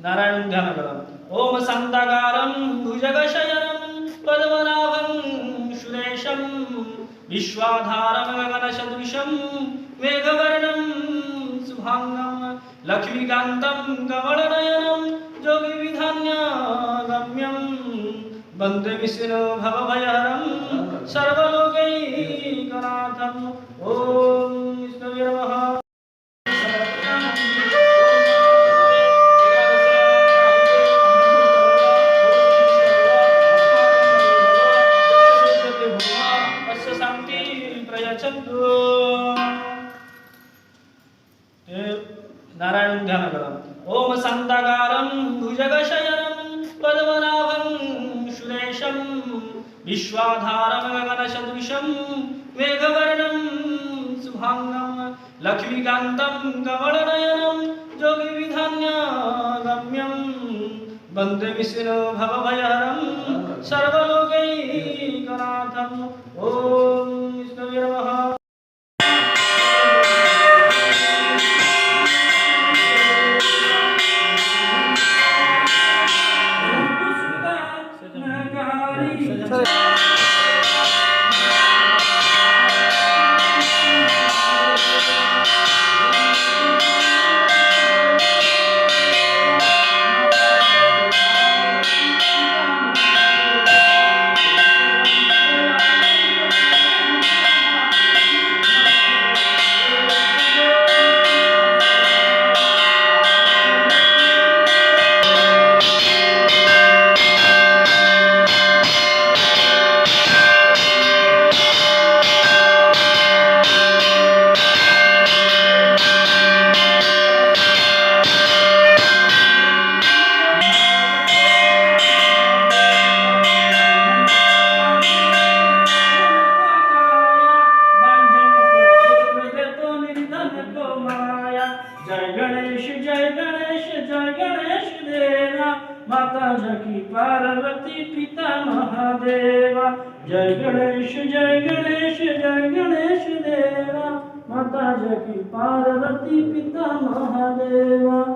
नारायण ध्यान करा। ओम शांताकारं भुजगशयनं पद्मनाभं सुरेशं विश्वाधारं गगनसदृशं मेघवर्णं शुभांगं लक्ष्मीकान्तं कमलनयनं योगिविधान्यगम्यं वन्दे विष्णु भवभयहरं सर्वलोकैकनाथं। ओम विष्णवे नमः। नारायण ध्यान करा। ओम शांताकारं भुजगशयनं पद्मनाभं सुरेशं विश्वाधारं गगनसदृशं मेघवर्णं शुभांगं लक्ष्मीकान्तं कमलनयनं योगिविधान्यगम्यं वन्दे विष्णु भवभयहरं सर्वलोकैकनाथं। ओम विष्णवे नमः। माता जकी पार्वती पिता महादेवा। जय गणेश जय गणेश जय गणेश देवा। माता जकी पार्वती पिता महादेवा।